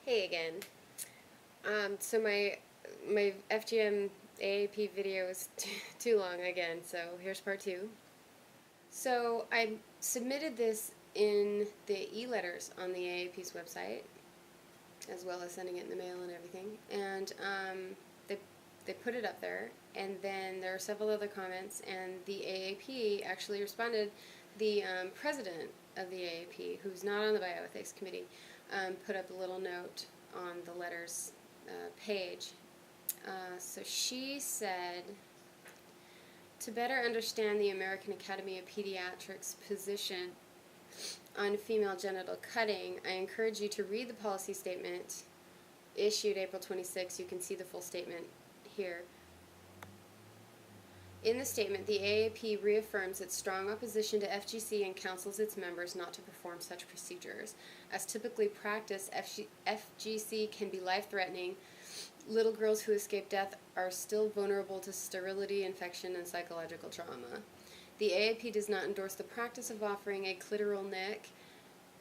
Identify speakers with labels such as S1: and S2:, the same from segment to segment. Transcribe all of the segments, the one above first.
S1: Hey again. So my FGM AAP video is too long again, so here's part two. So I submitted this in the eLetters on the AAP's website, as well as sending it in the mail and everything. And they put it up there, and then there are several other comments, and the AAP actually responded. The president of the AAP, who's not on the bioethics committee, put up a little note on the letters page. So she said, to better understand the American Academy of Pediatrics' position on female genital cutting, I encourage you to read the policy statement issued April 26. You can see the full statement here. In the statement, the AAP reaffirms its strong opposition to FGC and counsels its members not to perform such procedures. As typically practiced, FGC can be life-threatening. Little girls who escape death are still vulnerable to sterility, infection, and psychological trauma. The AAP does not endorse the practice of offering a clitoral nick.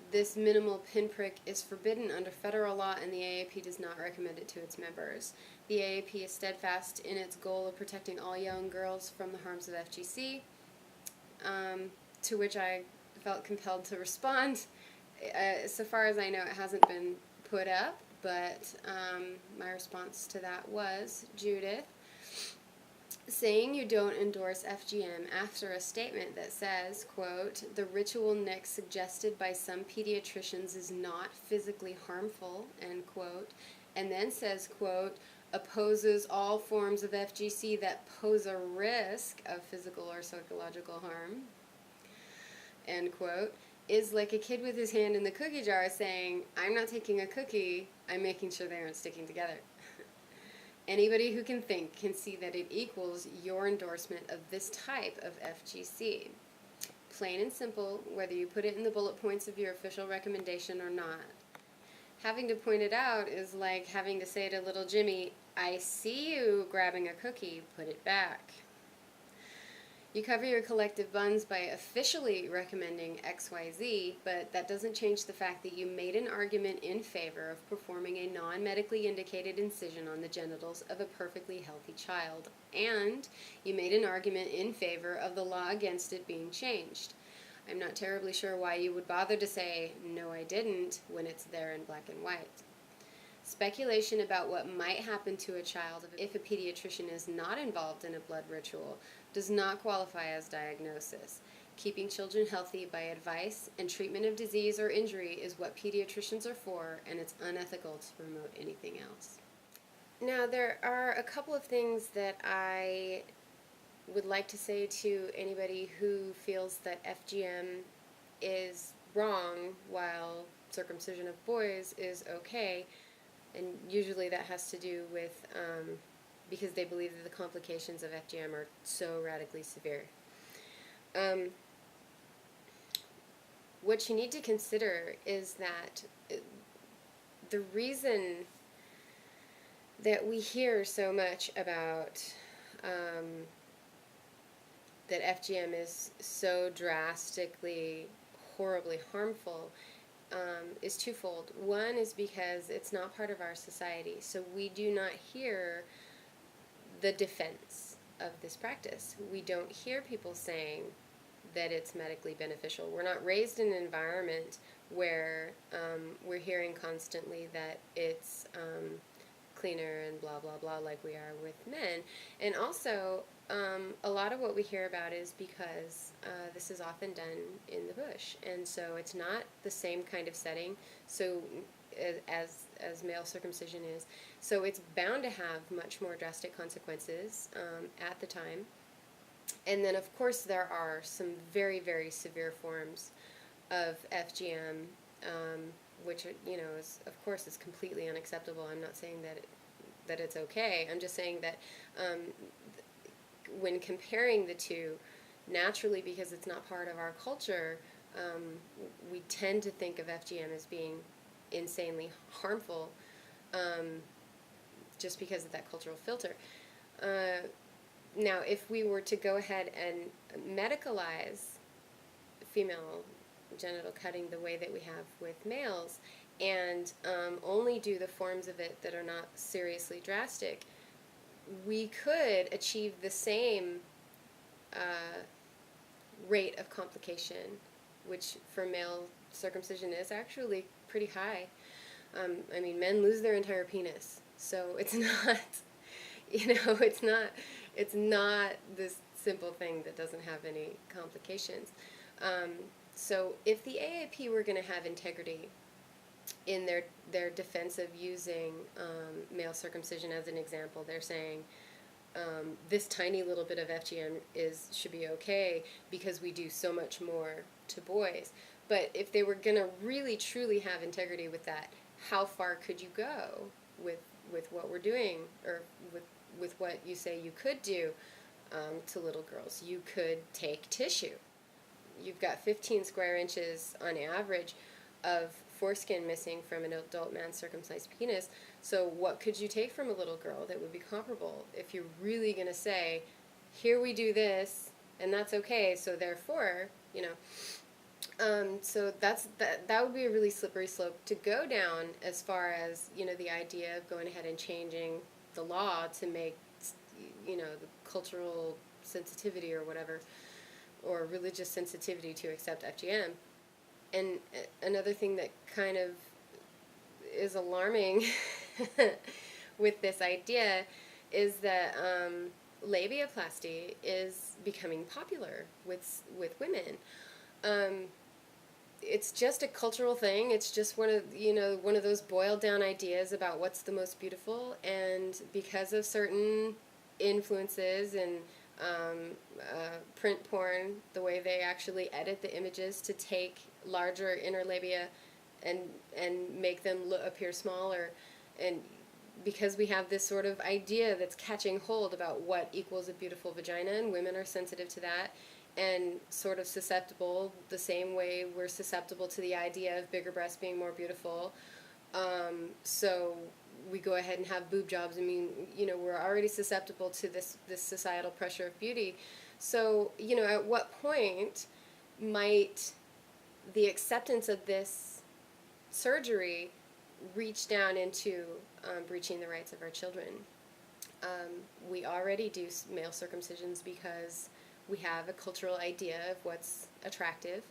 S1: This minimal pinprick is forbidden under federal law, and the AAP does not recommend it to its members. The AAP is steadfast in its goal of protecting all young girls from the harms of FGC, to which I felt compelled to respond. So far as I know, it hasn't been put up, but my response to that was, Judith, saying you don't endorse FGM after a statement that says, quote, the ritual nick suggested by some pediatricians is not physically harmful, end quote, and then says, quote, opposes all forms of FGC that pose a risk of physical or psychological harm, end quote, is like a kid with his hand in the cookie jar saying, I'm not taking a cookie, I'm making sure they aren't sticking together. Anybody who can think can see that it equals your endorsement of this type of FGC. Plain and simple, whether you put it in the bullet points of your official recommendation or not. Having to point it out is like having to say to little Jimmy, I see you grabbing a cookie, put it back. You cover your collective buns by officially recommending XYZ, but that doesn't change the fact that you made an argument in favor of performing a non-medically indicated incision on the genitals of a perfectly healthy child, and you made an argument in favor of the law against it being changed. I'm not terribly sure why you would bother to say, no I didn't, when it's there in black and white. Speculation about what might happen to a child if a pediatrician is not involved in a blood ritual does not qualify as diagnosis. Keeping children healthy by advice and treatment of disease or injury is what pediatricians are for, and it's unethical to promote anything else. Now, there are a couple of things that I would like to say to anybody who feels that FGM is wrong while circumcision of boys is okay. And usually that has to do with because they believe that the complications of FGM are so radically severe. What you need to consider is that the reason that we hear so much about that FGM is so drastically, horribly harmful is twofold. One is because it's not part of our society, so we do not hear the defense of this practice. We don't hear people saying that it's medically beneficial. We're not raised in an environment where we're hearing constantly that it's cleaner and blah blah blah like we are with men. And also a lot of what we hear about is because this is often done in the bush, and so it's not the same kind of setting so as male circumcision is, so it's bound to have much more drastic consequences at the time. And then of course there are some very very severe forms of FGM which is of course is completely unacceptable. I'm not saying that it's okay. I'm just saying that when comparing the two, naturally, because it's not part of our culture, we tend to think of FGM as being insanely harmful just because of that cultural filter. Now, if we were to go ahead and medicalize female genital cutting the way that we have with males, and only do the forms of it that are not seriously drastic, we could achieve the same rate of complication, which for male circumcision is actually pretty high. I mean, men lose their entire penis, so it's not, it's not this simple thing that doesn't have any complications. So if the AAP were going to have integrity in their defense of using male circumcision as an example, they're saying this tiny little bit of FGM should be okay because we do so much more to boys. But if they were going to really truly have integrity with that, how far could you go with what we're doing, or with what you say you could do to little girls? You could take tissue. You've got 15 square inches on average of foreskin missing from an adult man's circumcised penis. So what could you take from a little girl that would be comparable if you're really going to say, here we do this, and that's okay, so therefore, so that would be a really slippery slope to go down, as far as, the idea of going ahead and changing the law to make, the cultural sensitivity or whatever, or religious sensitivity to accept FGM. And another thing that kind of is alarming with this idea is that labiaplasty is becoming popular with women. It's just a cultural thing. It's just one of those boiled down ideas about what's the most beautiful, and because of certain influences and print porn, the way they actually edit the images to take larger inner labia and make them appear smaller, and because we have this sort of idea that's catching hold about what equals a beautiful vagina, and women are sensitive to that and sort of susceptible the same way we're susceptible to the idea of bigger breasts being more beautiful. So we go ahead and have boob jobs. I mean, we're already susceptible to this societal pressure of beauty. So, at what point might the acceptance of this surgery reach down into breaching the rights of our children? We already do male circumcisions because we have a cultural idea of what's attractive.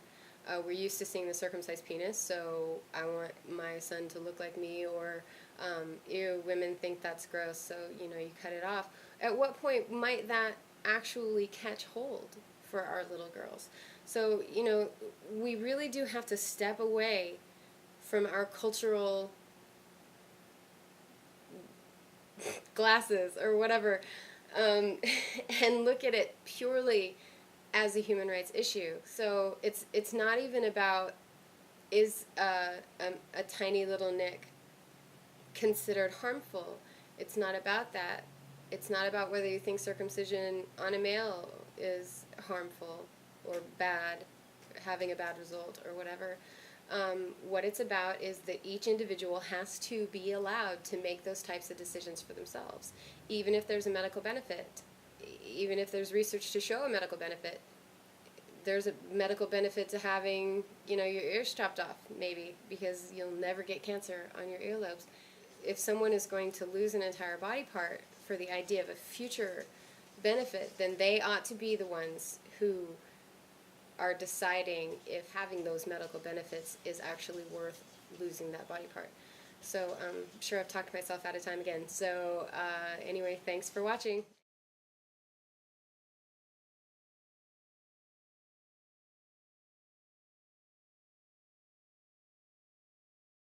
S1: We're used to seeing the circumcised penis, so I want my son to look like me, or ew, women think that's gross, so you cut it off. At what point might that actually catch hold for our little girls? So, we really do have to step away from our cultural glasses or whatever, and look at it purely as a human rights issue. So it's not even about, is a tiny little nick considered harmful. It's not about that. It's not about whether you think circumcision on a male is harmful or bad, having a bad result or whatever. What it's about is that each individual has to be allowed to make those types of decisions for themselves, even if there's a medical benefit, even if there's research to show a medical benefit. There's a medical benefit to having, your ears chopped off, maybe, because you'll never get cancer on your earlobes. If someone is going to lose an entire body part for the idea of a future benefit, then they ought to be the ones who are deciding if having those medical benefits is actually worth losing that body part. So I'm sure I've talked myself out of time again. So anyway, thanks for watching.